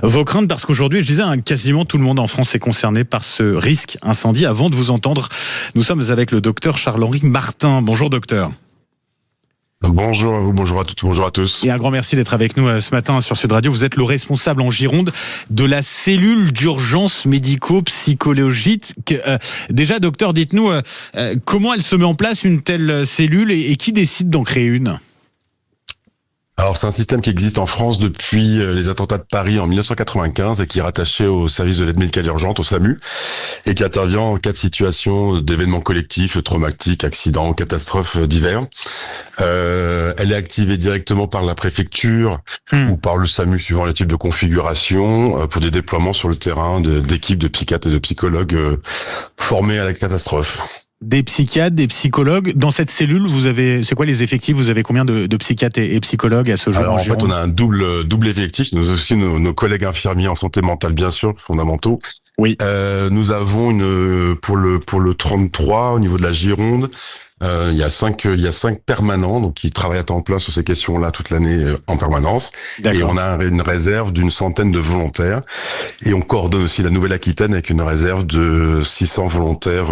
Vos craintes, parce qu'aujourd'hui, je disais, quasiment tout le monde en France est concerné par ce risque incendie. Avant de vous entendre, nous sommes avec le docteur Charles-Henri Martin. Bonjour docteur. Bonjour à vous, bonjour à toutes, bonjour à tous. Et un grand merci d'être avec nous ce matin sur Sud Radio. Vous êtes le responsable en Gironde de la cellule d'urgence médico-psychologique. Déjà, docteur, dites-nous comment elle se met en place une telle cellule et qui décide d'en créer une ? Alors c'est un système qui existe en France depuis les attentats de Paris en 1995 et qui est rattaché au service de l'aide médicale urgente, au SAMU, et qui intervient en cas de situation d'événements collectifs, traumatiques, accidents, catastrophes divers. Elle est activée directement par la préfecture ou par le SAMU suivant les types de configuration pour des déploiements sur le terrain d'équipes de psychiatres et de psychologues formés à la catastrophe. Des psychiatres, des psychologues. Dans cette cellule, c'est quoi les effectifs ? Vous avez combien de psychiatres et psychologues à ce jour ? Alors en fait, on a un double effectif. Nous aussi nos collègues infirmiers en santé mentale, bien sûr, fondamentaux. Oui. Nous avons pour le 33 au niveau de la Gironde. Il y a cinq permanents donc qui travaillent à temps plein sur ces questions-là toute l'année en permanence. D'accord. Et on a une réserve d'une centaine de volontaires. Et on coordonne aussi la Nouvelle-Aquitaine avec une réserve de 600 volontaires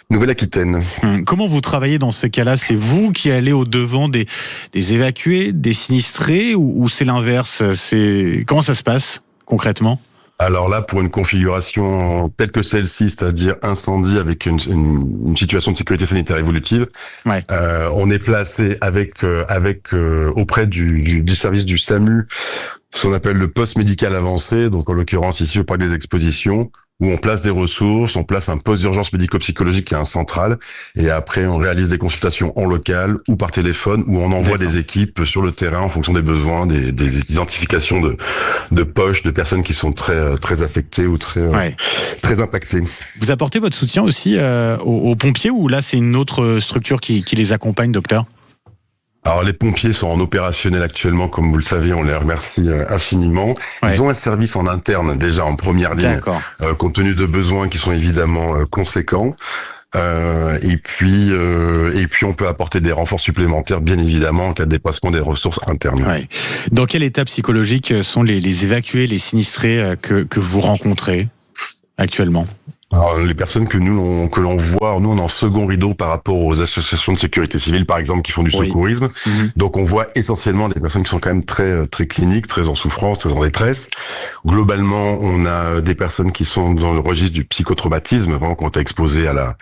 Nouvelle-Aquitaine. Comment vous travaillez dans ces cas-là ? C'est vous qui allez au-devant des évacués, des sinistrés ou c'est l'inverse ? Comment ça se passe concrètement ? Alors là, pour une configuration telle que celle-ci, c'est-à-dire incendie avec une situation de sécurité sanitaire évolutive, ouais. On est placé auprès du service du SAMU, ce qu'on appelle le poste médical avancé, donc en l'occurrence ici au parc des expositions, où on place des ressources, on place un poste d'urgence médico-psychologique qui est un central, et après on réalise des consultations en local ou par téléphone, où on envoie des équipes sur le terrain en fonction des besoins, des identifications de poches, de personnes qui sont très affectées ou très impactées. Vous apportez votre soutien aussi aux pompiers, ou là c'est une autre structure qui les accompagne, docteur ? Alors les pompiers sont en opérationnel actuellement, comme vous le savez, on les remercie infiniment. Ouais. Ils ont un service en interne déjà en première ligne, compte tenu de besoins qui sont évidemment conséquents. Et puis on peut apporter des renforts supplémentaires, bien évidemment, en cas de dépassement des ressources internes. Ouais. Dans quel état psychologique sont les évacués, les sinistrés que vous rencontrez actuellement ? Alors, les personnes que l'on voit, nous on est en second rideau par rapport aux associations de sécurité civile, par exemple, qui font du secourisme. Donc on voit essentiellement des personnes qui sont quand même très cliniques, très en souffrance, très en détresse. Globalement, on a des personnes qui sont dans le registre du psychotraumatisme, vraiment quand on est exposé à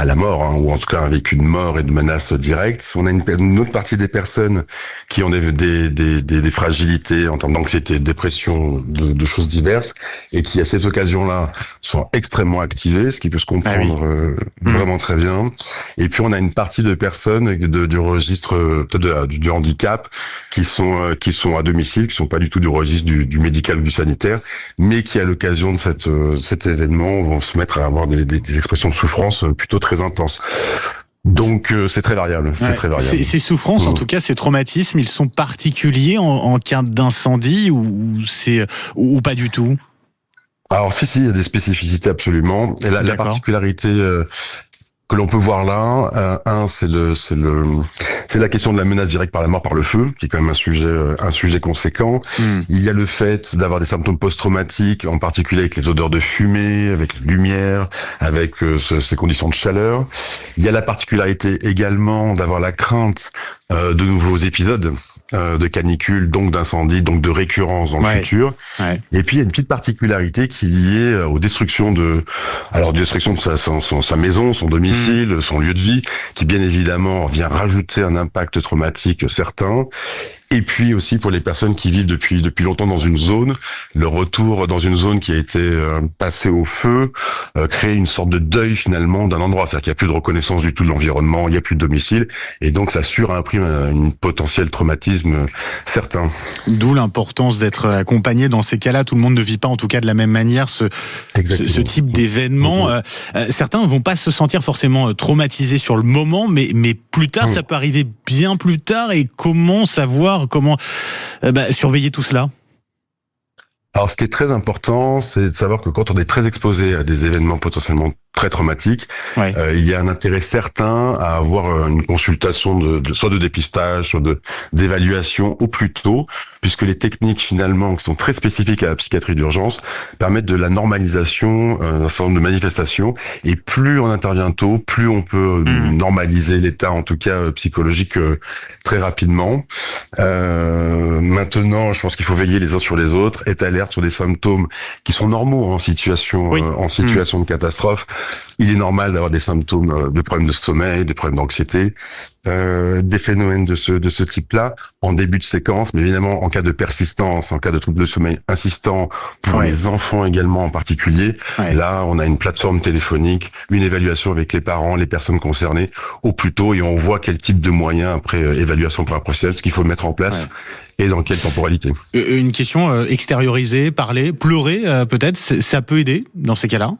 la mort, ou en tout cas un vécu de mort et de menaces directes. On a une autre partie des personnes qui ont des fragilités en termes d'anxiété, de dépression, de choses diverses, et qui à cette occasion-là sont extrêmement activés, ce qui peut se comprendre vraiment très bien. Et puis on a une partie de personnes du registre du handicap qui sont à domicile, qui sont pas du tout du registre du médical ou du sanitaire, mais qui à l'occasion de cet événement vont se mettre à avoir des expressions de souffrance plutôt très intenses. Donc c'est très variable. Ces souffrances, en tout cas, ces traumatismes, ils sont particuliers en cas d'incendie ou pas du tout ? Alors si, il y a des spécificités absolument. Et la particularité que l'on peut voir là, c'est la question de la menace directe par la mort par le feu, qui est quand même un sujet conséquent. Il y a le fait d'avoir des symptômes post-traumatiques, en particulier avec les odeurs de fumée, avec la lumière, avec ces conditions de chaleur. Il y a la particularité également d'avoir la crainte de nouveaux épisodes de canicule, donc d'incendie, donc de récurrence dans le futur. Ouais. Et puis il y a une petite particularité qui est liée aux destructions de sa maison, son domicile, son lieu de vie, qui bien évidemment vient rajouter un impact traumatique certain. Et puis aussi pour les personnes qui vivent depuis longtemps dans une zone, le retour dans une zone qui a été passée au feu crée une sorte de deuil finalement d'un endroit, c'est-à-dire qu'il n'y a plus de reconnaissance du tout de l'environnement, il n'y a plus de domicile, et donc ça surimprime une potentiel traumatisme certain. D'où l'importance d'être accompagné dans ces cas-là. Tout le monde ne vit pas en tout cas de la même manière ce type d'événement. Certains ne vont pas se sentir forcément traumatisés sur le moment, mais plus tard, ça peut arriver bien plus tard. Et comment savoir, comment surveiller tout cela ? Alors, ce qui est très important, c'est de savoir que quand on est très exposé à des événements potentiellement très traumatique, Ouais. Il y a un intérêt certain à avoir une consultation soit de dépistage, soit d'évaluation au plus tôt, puisque les techniques finalement qui sont très spécifiques à la psychiatrie d'urgence permettent de la normalisation d'un certain nombre de manifestations, et plus on intervient tôt, plus on peut normaliser l'état, en tout cas psychologique, très rapidement. Maintenant, je pense qu'il faut veiller les uns sur les autres, être alerte sur des symptômes qui sont normaux en situation de catastrophe. Il est normal d'avoir des symptômes de problèmes de sommeil, des problèmes d'anxiété, des phénomènes de ce type-là en début de séquence, mais évidemment en cas de persistance, en cas de trouble de sommeil insistant, pour les enfants également en particulier, là on a une plateforme téléphonique, une évaluation avec les parents, les personnes concernées au plus tôt, et on voit quel type de moyens après évaluation par un professionnel, ce qu'il faut mettre en place et dans quelle temporalité. Une question extérioriser, parler, pleurer peut-être, ça peut aider dans ces cas-là?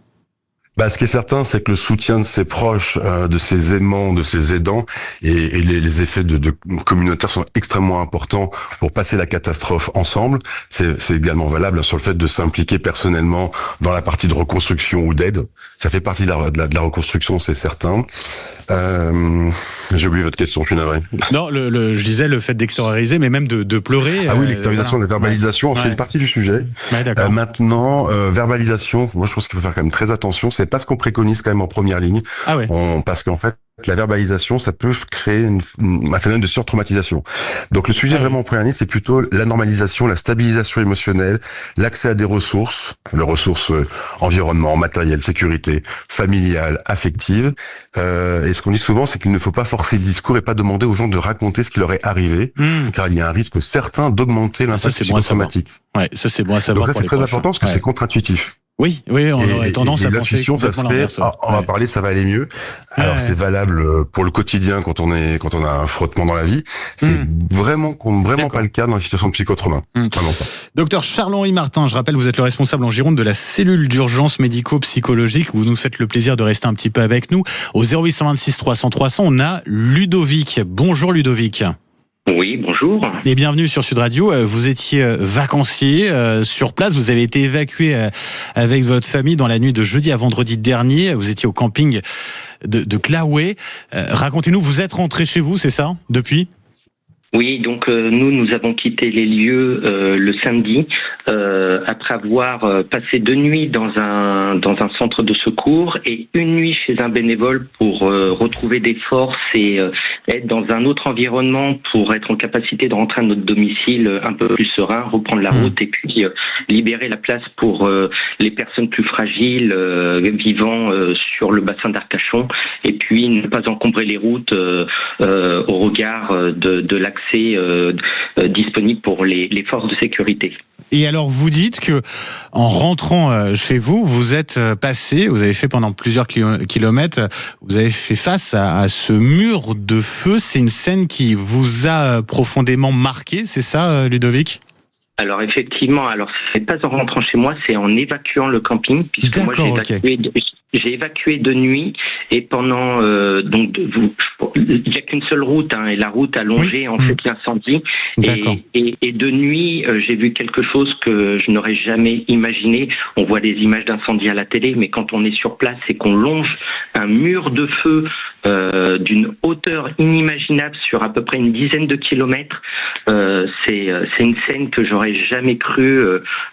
Ce qui est certain, c'est que le soutien de ses proches, de ses aimants, de ses aidants, et les effets de communautaires sont extrêmement importants pour passer la catastrophe ensemble. C'est également valable sur le fait de s'impliquer personnellement dans la partie de reconstruction ou d'aide. Ça fait partie de la reconstruction, c'est certain. J'ai oublié votre question, je suis navré. Non, je disais le fait d'extérioriser, mais même de pleurer. Ah oui, l'extériorisation, la verbalisation, c'est une partie du sujet. D'accord. Maintenant, verbalisation, moi je pense qu'il faut faire quand même très attention. C'est pas ce qu'on préconise quand même en première ligne. Ah ouais. Parce qu'en fait, la verbalisation, ça peut créer un phénomène de surtraumatisation. Donc le sujet vraiment en première ligne, c'est plutôt la normalisation, la stabilisation émotionnelle, l'accès à des ressources, les ressources environnement, matériel, sécurité, familiale, affective. Et ce qu'on dit souvent, c'est qu'il ne faut pas forcer le discours et pas demander aux gens de raconter ce qui leur est arrivé, car il y a un risque certain d'augmenter l'impact psychotraumatique. Ouais, ça c'est bon à savoir. Donc ça c'est très important parce que c'est contre-intuitif. Oui, on aurait tendance à penser complètement l'inverse. On va parler, ça va aller mieux. Alors c'est valable pour le quotidien quand on a un frottement dans la vie. C'est vraiment pas le cas dans la situation de psychotrauma. Vraiment pas. Docteur Charles-Henri Martin, je rappelle, vous êtes le responsable en Gironde de la cellule d'urgence médico-psychologique. Vous nous faites le plaisir de rester un petit peu avec nous. Au 0826 300 300, on a Ludovic. Bonjour Ludovic. Oui, bonjour. Et bienvenue sur Sud Radio. Vous étiez vacancier sur place. Vous avez été évacué avec votre famille dans la nuit de jeudi à vendredi dernier. Vous étiez au camping de Claouet. Racontez-nous, vous êtes rentré chez vous, c'est ça, depuis ? Oui, donc nous avons quitté les lieux le samedi après avoir passé 2 nuits dans un centre de secours et 1 nuit chez un bénévole pour retrouver des forces et être dans un autre environnement pour être en capacité de rentrer à notre domicile un peu plus serein, reprendre la route et puis libérer la place pour les personnes plus fragiles vivant sur le bassin d'Arcachon, et puis ne pas encombrer les routes au regard de l'accès disponible pour les forces de sécurité. Et alors vous dites que en rentrant chez vous, vous êtes passé, vous avez fait pendant plusieurs kilomètres, vous avez fait face à ce mur de feu. C'est une scène qui vous a profondément marqué, c'est ça Ludovic ? Alors effectivement, c'est pas en rentrant chez moi, c'est en évacuant le camping, puisque moi j'ai évacué de nuit, et pendant il n'y a qu'une seule route, et la route a longé en fait l'incendie, et de nuit j'ai vu quelque chose que je n'aurais jamais imaginé. On voit des images d'incendie à la télé, mais quand on est sur place et qu'on longe un mur de feu d'une hauteur inimaginable sur à peu près une dizaine de kilomètres, c'est une scène que j'aurais jamais cru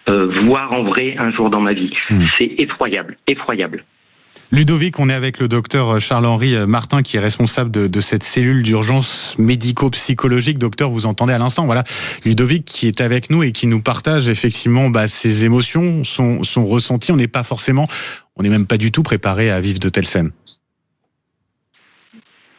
voir en vrai un jour dans ma vie. C'est effroyable. Ludovic, on est avec le docteur Charles-Henri Martin qui est responsable de cette cellule d'urgence médico-psychologique. Docteur, vous entendez à l'instant, voilà, Ludovic qui est avec nous et qui nous partage effectivement ses émotions, son ressenti. On n'est même pas du tout préparé à vivre de telles scènes.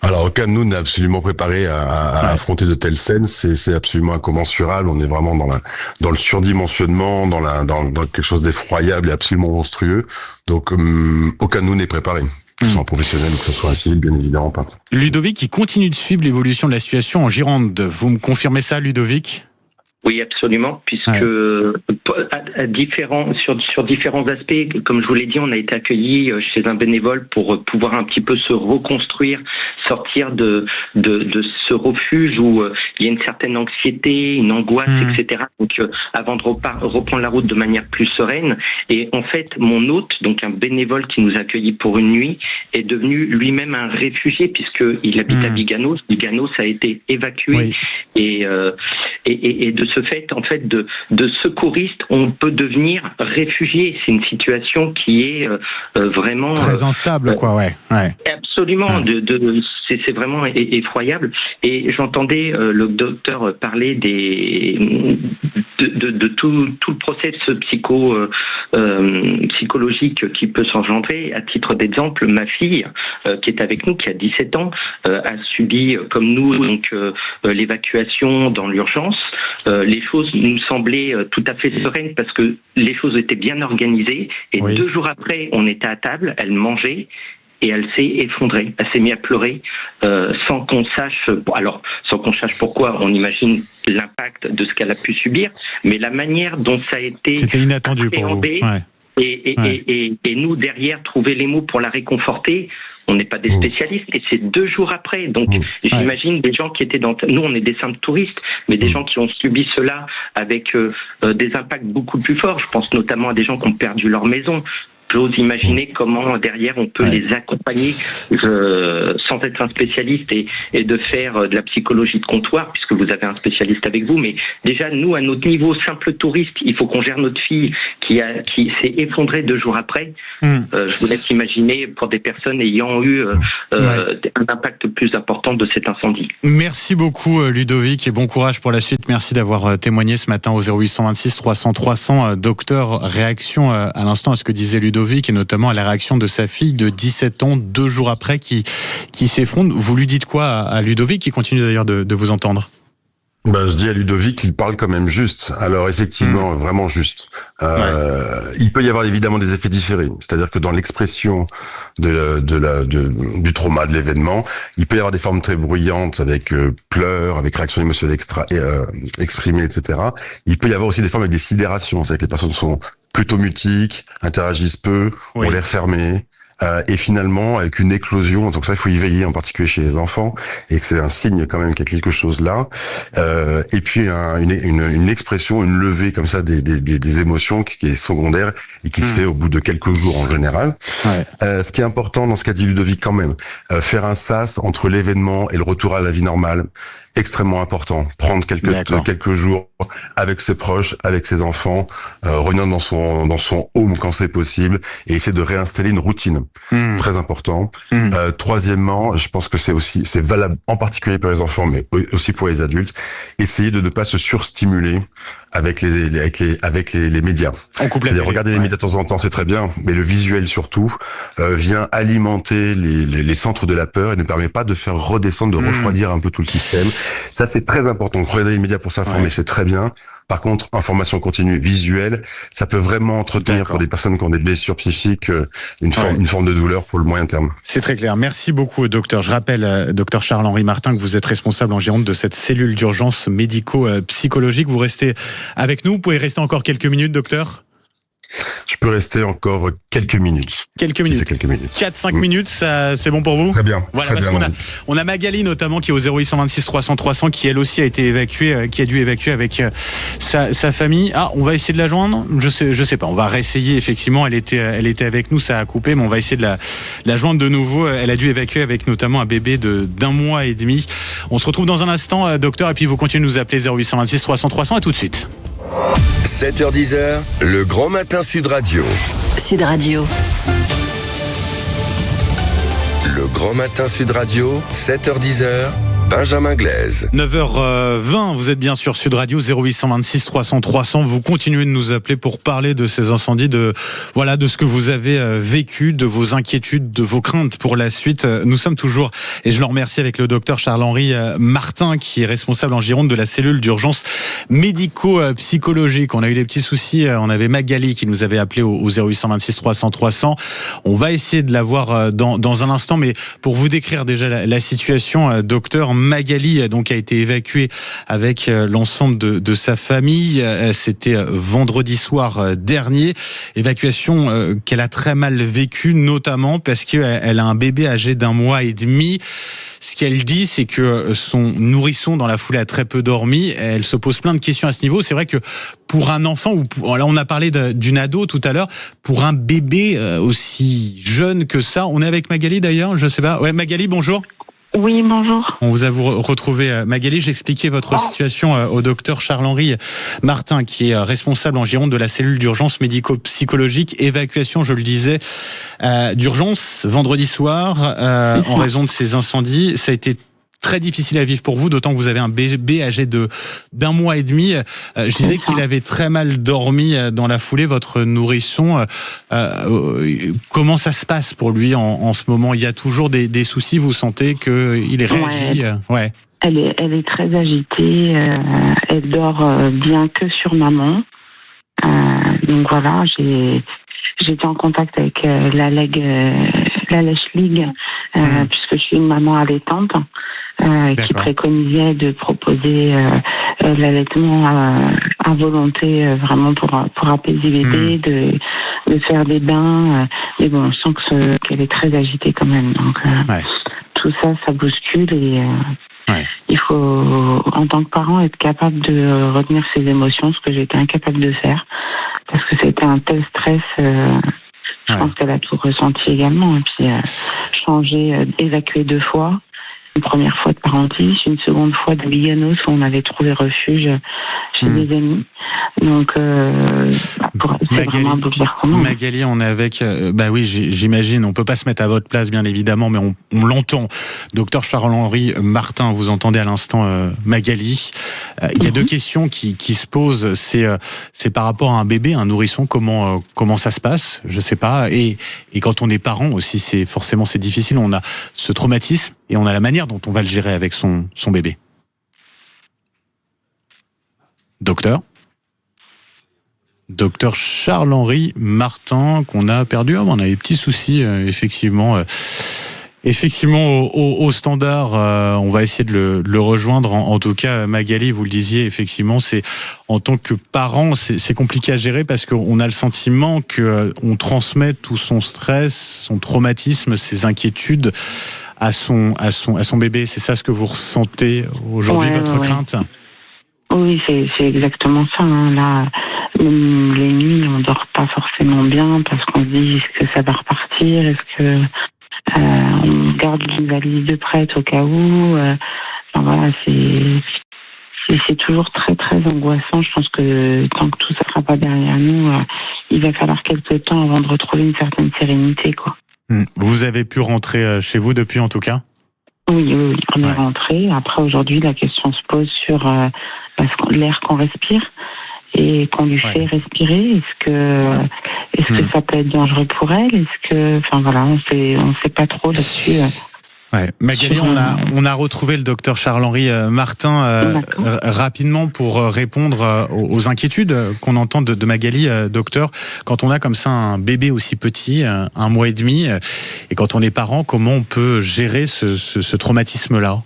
Alors aucun de nous n'est absolument préparé à affronter de telles scènes. C'est absolument incommensurable. On est vraiment dans le surdimensionnement, dans quelque chose d'effroyable et absolument monstrueux. Donc aucun de nous n'est préparé. Que ce soit un professionnel ou que ce soit un civil, bien évidemment pas. Ludovic qui continue de suivre l'évolution de la situation en Gironde. Vous me confirmez ça, Ludovic ? Oui, absolument, puisque sur différents aspects. Comme je vous l'ai dit, on a été accueillis chez un bénévole pour pouvoir un petit peu se reconstruire, sortir de ce refuge où il y a une certaine anxiété, une angoisse, etc. Donc avant de reprendre la route de manière plus sereine. Et en fait, mon hôte, donc un bénévole qui nous a accueillis pour une nuit, est devenu lui-même un réfugié puisqu'il habite à Biganos. Biganos a été évacué et de ce fait, en fait, de secouriste, on peut devenir réfugié. C'est une situation qui est vraiment très instable, quoi. Ouais. Absolument. C'est vraiment effroyable. Et j'entendais le docteur parler de tout le process psychologique qui peut s'engendrer. À titre d'exemple, ma fille, qui est avec nous, qui a 17 ans, a subi, comme nous, donc l'évacuation dans l'urgence. Les choses nous semblaient tout à fait sereines parce que les choses étaient bien organisées. Et 2 jours après, on était à table, elle mangeait. Et elle s'est effondrée, elle s'est mise à pleurer sans qu'on sache pourquoi. On imagine l'impact de ce qu'elle a pu subir, mais la manière dont ça a été c'était inattendu pour vous. Et nous derrière trouver les mots pour la réconforter. On n'est pas des spécialistes et c'est 2 jours après. Donc j'imagine des gens qui étaient nous on est des simples touristes, mais des gens qui ont subi cela avec des impacts beaucoup plus forts. Je pense notamment à des gens qui ont perdu leur maison. J'ose imaginer comment derrière on peut les accompagner sans être un spécialiste et de faire de la psychologie de comptoir puisque vous avez un spécialiste avec vous. Mais déjà nous à notre niveau simple touriste, il faut qu'on gère notre fille qui s'est effondrée 2 jours après. Je vous laisse imaginer pour des personnes ayant eu un impact plus important de cet incendie. Merci beaucoup Ludovic et bon courage pour la suite. Merci d'avoir témoigné ce matin au 0826 300 300. Docteur, réaction à l'instant à ce que disait Ludovic et notamment à la réaction de sa fille de 17 ans 2 jours après qui s'effondre. Vous lui dites quoi à Ludovic qui continue d'ailleurs de vous entendre? Je dis à Ludovic qu'il parle quand même juste. Alors effectivement, vraiment juste. Il peut y avoir évidemment des effets différés. C'est-à-dire que dans l'expression du trauma, de l'événement, il peut y avoir des formes très bruyantes avec pleurs, avec réactions émotionnelles exprimées, etc. Il peut y avoir aussi des formes avec des sidérations. C'est-à-dire que les personnes sont plutôt mutiques, interagissent peu, ont l'air fermés. Et finalement, avec une éclosion, donc ça, il faut y veiller, en particulier chez les enfants, et que c'est un signe quand même qu'il y a quelque chose là. Et puis une expression, une levée comme ça des émotions qui est secondaire et qui se fait au bout de quelques jours en général. Ce qui est important dans ce qu'a dit Ludovic quand même, faire un sas entre l'événement et le retour à la vie normale, extrêmement important. Prendre quelques jours avec ses proches, avec ses enfants, revenir dans son home quand c'est possible et essayer de réinstaller une routine. Très important. Troisièmement, je pense que c'est valable en particulier pour les enfants, mais aussi pour les adultes. Essayer de ne pas se surstimuler avec les médias. C'est-à-dire regarder les médias de temps en temps, c'est très bien, mais le visuel surtout vient alimenter les centres de la peur et ne permet pas de faire redescendre, de refroidir un peu tout le système. Ça, c'est très important. Regarder les médias pour s'informer, c'est très bien. Par contre, information continue visuelle, ça peut vraiment entretenir pour des personnes qui ont des blessures psychiques une forme de douleur pour le moyen terme. C'est très clair. Merci beaucoup, docteur. Je rappelle, docteur Charles-Henri Martin, que vous êtes responsable en Gironde de cette cellule d'urgence médico-psychologique. Vous restez avec nous. Vous pouvez rester encore quelques minutes, docteur? Je peux rester encore quelques minutes. Quelques minutes. 4-5 minutes, ça, c'est bon pour vous? Très bien. Voilà, très parce bien, on a Magali notamment qui est au 0826 300 300 qui elle aussi a été évacuée, qui a dû évacuer avec sa famille. Ah, on va essayer de la joindre? Je sais pas. On va réessayer effectivement. Elle était avec nous, ça a coupé, mais on va essayer de la joindre de nouveau. Elle a dû évacuer avec notamment un bébé d'1 mois et demi. On se retrouve dans un instant, docteur, et puis vous continuez de nous appeler 0826 300 300. À tout de suite. 7h10, le Grand Matin Sud Radio. Sud Radio. Le Grand Matin Sud Radio, 7h10, Benjamin Glaise. 9h20, vous êtes bien sur Sud Radio, 0826 300 300. Vous continuez de nous appeler pour parler de ces incendies, de ce que vous avez vécu, de vos inquiétudes, de vos craintes pour la suite. Nous sommes toujours, et je le remercie, avec le docteur Charles-Henri Martin, qui est responsable en Gironde de la cellule d'urgence médico-psychologique. On a eu des petits soucis, on avait Magali qui nous avait appelé au 0826 300 300. On va essayer de la voir dans un instant, mais pour vous décrire déjà la situation, docteur, Magali donc a été évacuée avec l'ensemble de sa famille. C'était vendredi soir dernier. Évacuation qu'elle a très mal vécue, notamment parce qu'elle a un bébé âgé d'1 mois et demi. Ce qu'elle dit, c'est que son nourrisson, dans la foulée, a très peu dormi. Elle se pose plein de questions à ce niveau. C'est vrai que pour un enfant, là on a parlé d'une ado tout à l'heure, pour un bébé aussi jeune que ça, on est avec Magali d'ailleurs, je sais pas. Ouais, Magali, bonjour. Oui, bonjour. On vous a retrouvé, Magali. J'expliquais votre situation au docteur Charles-Henri Martin, qui est responsable en Gironde de la cellule d'urgence médico-psychologique. Évacuation, je le disais, d'urgence vendredi soir en raison de ces incendies. Ça a été très difficile à vivre pour vous, d'autant que vous avez un bébé âgé d'1 mois et demi. Je disais qu'il avait très mal dormi dans la foulée, votre nourrisson. Comment ça se passe pour lui en ce moment? Il y a toujours des soucis, vous sentez qu'il est réagi? Ouais. Elle est très agitée, elle dort bien que sur maman. Donc voilà, j'étais en contact avec la Lèche Ligue, puisque je suis une maman allaitante, qui préconisait de proposer l'allaitement à volonté, vraiment pour apaiser bébé, de faire des bains. Mais bon, on sent qu'elle est très agitée quand même. Donc tout ça bouscule et il faut, en tant que parent, être capable de retenir ses émotions, ce que j'étais incapable de faire, parce que c'était un tel stress. Je pense qu'elle a tout ressenti également. Et puis, évacuer 2 fois. Une première fois de Parentis, une seconde fois de Biganos, où on avait trouvé refuge chez des amis. Donc, c'est vraiment un bouleversement. Magali, on est avec... oui, j'imagine, on peut pas se mettre à votre place, bien évidemment, mais on l'entend. Docteur Charles-Henri Martin, vous entendez à l'instant Magali. Il y a 2 questions qui se posent. C'est par rapport à un bébé, un nourrisson, comment ça se passe? Je sais pas. Et quand on est parent aussi, c'est difficile. On a ce traumatisme et on a la manière dont on va le gérer avec son bébé. Docteur Charles-Henri Martin, qu'on a perdu. On a des petits soucis, effectivement. Effectivement, au standard, on va essayer de le rejoindre. En tout cas, Magali, vous le disiez, effectivement, c'est en tant que parent, c'est compliqué à gérer parce qu'on a le sentiment qu'on transmet tout son stress, son traumatisme, ses inquiétudes à son bébé. C'est ça ce que vous ressentez aujourd'hui, votre crainte? Oui, c'est exactement ça. Là, même les nuits, on dort pas forcément bien parce qu'on se dit est-ce que ça va repartir, est-ce que on garde une valise de prête au cas où. Voilà, c'est toujours très très angoissant. Je pense que tant que tout ça sera pas derrière nous, il va falloir quelques temps avant de retrouver une certaine sérénité, quoi. Vous avez pu rentrer chez vous depuis, en tout cas? Oui, on est rentré. Après, aujourd'hui, la question se pose sur l'air qu'on respire et qu'on lui fait respirer. Est-ce que ça peut être dangereux pour elle? On sait pas trop là-dessus. Magali, on a retrouvé le docteur Charles-Henri Martin rapidement pour répondre aux inquiétudes qu'on entend de Magali, docteur. Quand on a comme ça un bébé aussi petit, 1 mois et demi, et quand on est parent, comment on peut gérer ce traumatisme-là?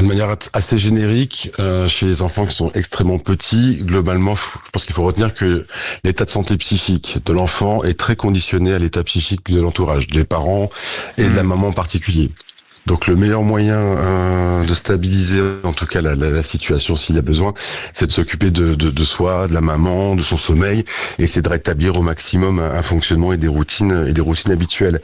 De manière assez générique, chez les enfants qui sont extrêmement petits, globalement, je pense qu'il faut retenir que l'état de santé psychique de l'enfant est très conditionné à l'état psychique de l'entourage, des parents et de la maman en particulier. Donc le meilleur moyen de stabiliser en tout cas la situation s'il y a besoin, c'est de s'occuper de soi, de la maman, de son sommeil, et c'est de rétablir au maximum un fonctionnement et des routines habituelles.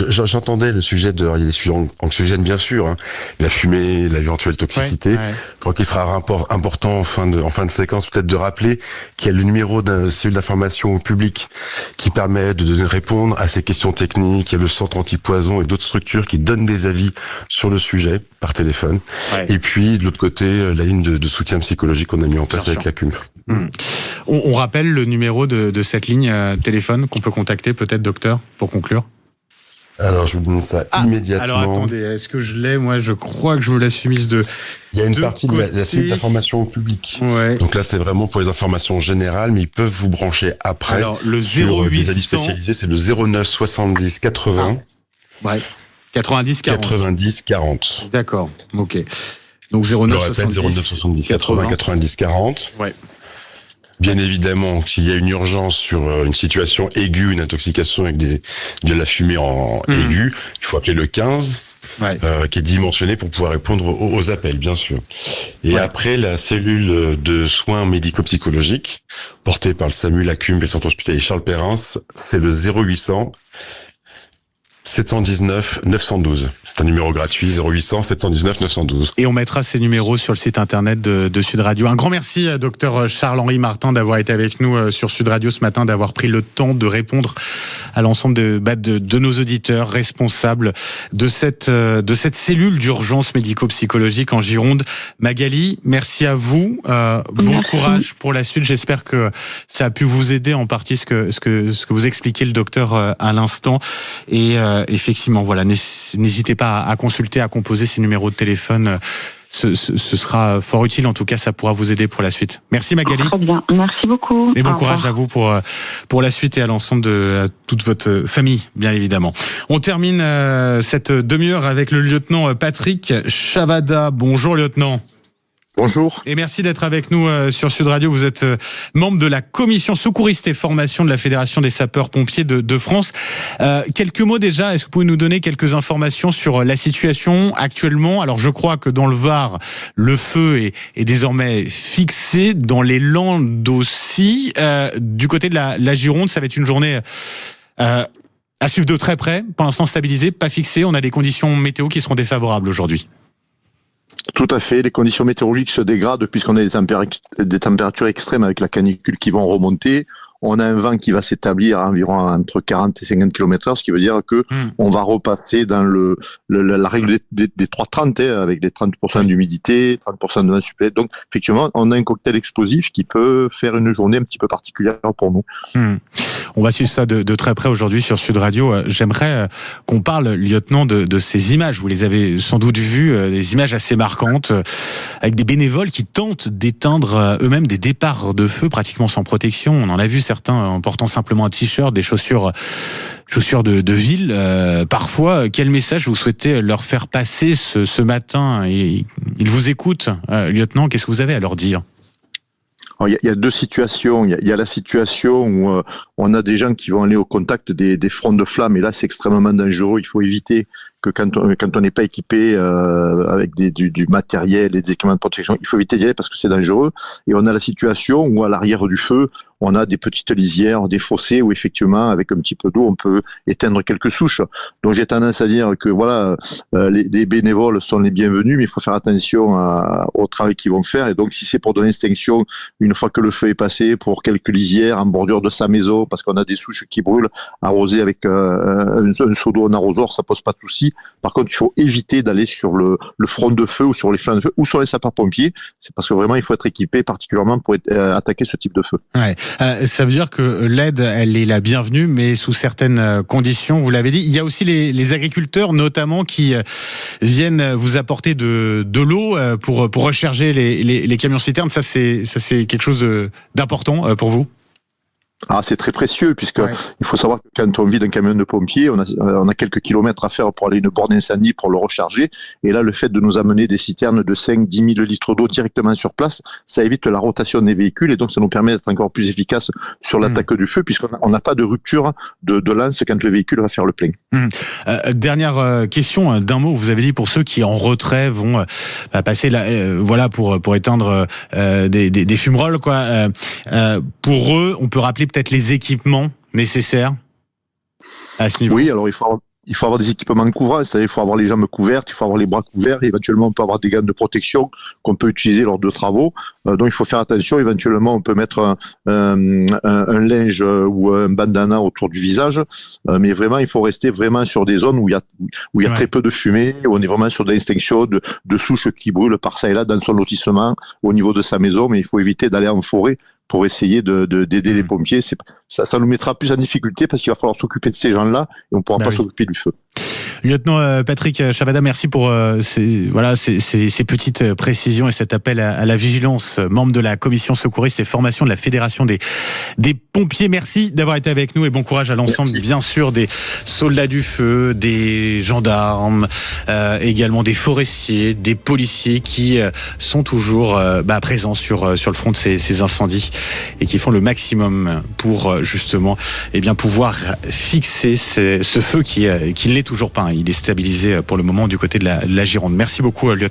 J'entendais le sujet il y a des sujets anxiogènes bien sûr, la fumée, l'éventuelle toxicité. Je crois qu'il sera important en fin de séquence peut-être de rappeler qu'il y a le numéro d'un cellule d'information au public qui permet de répondre à ces questions techniques. Il y a le centre antipoison et d'autres structures qui donnent des avis sur le sujet par téléphone. Et puis de l'autre côté, la ligne de soutien psychologique qu'on a mis en place avec la CUMF. On rappelle le numéro de cette ligne téléphone qu'on peut contacter peut-être, docteur, pour conclure? Alors je vous donne ça immédiatement. Alors attendez, est-ce que je l'ai? Moi je crois que je me la suis mise de... Il y a une partie de la cellule d'information au public. Donc là c'est vraiment pour les informations générales, mais ils peuvent vous brancher après. Alors le sur 0800... des avis spécialisés, c'est le 09 70 80 90 40. 90 40. D'accord, ok. Donc 09 70 80 90 40. Ouais. Bien évidemment, s'il y a une urgence sur une situation aiguë, une intoxication avec de la fumée aiguë, il faut appeler le 15, qui est dimensionné pour pouvoir répondre aux appels, bien sûr. Et après, la cellule de soins médico-psychologiques, portée par le SAMU, la CUM et le Centre hospitalier Charles Perrins, c'est le 0800 719 912. C'est un numéro gratuit, 0800 719 912. Et on mettra ces numéros sur le site internet de Sud Radio. Un grand merci, docteur Charles-Henri Martin, d'avoir été avec nous sur Sud Radio ce matin, d'avoir pris le temps de répondre à l'ensemble de nos auditeurs responsables de cette cellule d'urgence médico-psychologique en Gironde. Magali, merci à vous. Bon courage pour la suite. J'espère que ça a pu vous aider en partie ce que vous expliquait le docteur à l'instant. Et effectivement, voilà, n'hésitez pas à consulter, à composer ces numéros de téléphone. Ce sera fort utile. En tout cas, ça pourra vous aider pour la suite. Merci Magali. Très bien, merci beaucoup. Et bon courage à vous pour la suite et à l'ensemble à toute votre famille, bien évidemment. On termine cette demi-heure avec le lieutenant Patrick Chavada. Bonjour lieutenant. Bonjour. Et merci d'être avec nous sur Sud Radio. Vous êtes membre de la commission secouriste et formation de la Fédération des sapeurs-pompiers de France. Quelques mots déjà, est-ce que vous pouvez nous donner quelques informations sur la situation actuellement ? Alors je crois que dans le Var, le feu est désormais fixé, dans les Landes aussi. Du côté de la Gironde, ça va être une journée à suivre de très près. Pour l'instant stabilisée, pas fixée. On a des conditions météo qui seront défavorables aujourd'hui. Tout à fait, les conditions météorologiques se dégradent puisqu'on a des températures extrêmes avec la canicule qui vont remonter. On a un vent qui va s'établir à environ entre 40 et 50 km/h, ce qui veut dire que on va repasser dans la règle des 3-30, avec les 30% d'humidité, 30% de vent supplémentaire. Donc, effectivement, on a un cocktail explosif qui peut faire une journée un petit peu particulière pour nous. On va suivre ça de très près aujourd'hui sur Sud Radio. J'aimerais qu'on parle, lieutenant, de ces images. Vous les avez sans doute vues, des images assez marquantes, avec des bénévoles qui tentent d'éteindre eux-mêmes des départs de feu pratiquement sans protection. On en a vu certains en portant simplement un t-shirt, des chaussures de ville. Parfois, quel message vous souhaitez leur faire passer ce matin ? Ils vous écoutent, lieutenant, qu'est-ce que vous avez à leur dire ? Il y a deux situations. Il y a la situation où on a des gens qui vont aller au contact des fronts de flammes, et là c'est extrêmement dangereux. Il faut éviter que quand on n'est pas équipé avec du matériel, des équipements de protection, il faut éviter d'y aller parce que c'est dangereux. Et on a la situation où à l'arrière du feu, on a des petites lisières, des fossés où effectivement, avec un petit peu d'eau, on peut éteindre quelques souches. Donc j'ai tendance à dire que voilà, les bénévoles sont les bienvenus, mais il faut faire attention au travail qu'ils vont faire. Et donc si c'est pour donner l'extinction, une fois que le feu est passé, pour quelques lisières en bordure de sa maison, parce qu'on a des souches qui brûlent, arrosées avec un seau d'eau en arrosoir, ça pose pas de souci. Par contre, il faut éviter d'aller sur le front de feu ou sur les flammes de feu ou sur les sapeurs-pompiers. C'est parce que vraiment, il faut être équipé particulièrement pour attaquer ce type de feu. Ouais. Ça veut dire que l'aide, elle est la bienvenue, mais sous certaines conditions, vous l'avez dit. Il y a aussi les agriculteurs, notamment, qui viennent vous apporter de l'eau pour recharger les camions-citernes. Ça, c'est quelque chose d'important pour vous ? C'est très précieux puisque il faut savoir que quand on vide un camion de pompiers, on a quelques kilomètres à faire pour aller à une borne incendie pour le recharger. Et là, le fait de nous amener des citernes de 5-10 000 litres d'eau directement sur place, ça évite la rotation des véhicules et donc ça nous permet d'être encore plus efficace sur l'attaque du feu puisqu'on n'a pas de rupture de lance quand le véhicule va faire le plein. Dernière question d'un mot. Vous avez dit pour ceux qui en retrait vont passer pour éteindre des fumerolles, quoi. Pour eux, on peut rappeler peut-être les équipements nécessaires à ce niveau. Oui, alors il faut avoir des équipements couvrants, c'est-à-dire il faut avoir les jambes couvertes, il faut avoir les bras couverts, et éventuellement on peut avoir des gants de protection qu'on peut utiliser lors de travaux. Donc il faut faire attention, éventuellement on peut mettre un linge ou un bandana autour du visage, mais vraiment il faut rester vraiment sur des zones où il y a très peu de fumée, où on est vraiment sur de l'extinction de souches qui brûlent par ça et là dans son lotissement, au niveau de sa maison, mais il faut éviter d'aller en forêt pour essayer d'aider les pompiers. Ça nous mettra plus en difficulté parce qu'il va falloir s'occuper de ces gens-là et on ne pourra pas s'occuper du feu. Lieutenant Patrick Chavada, merci pour ces petites précisions et cet appel à la vigilance. Membre de la commission secouriste et formation de la Fédération des pompiers. Merci d'avoir été avec nous et bon courage à l'ensemble, bien sûr, des soldats du feu, des gendarmes, également des forestiers, des policiers qui sont toujours présents sur le front de ces incendies et qui font le maximum pour justement pouvoir fixer ce feu qui l'est toujours pas. Il est stabilisé pour le moment du côté de la Gironde. Merci beaucoup, lieutenant.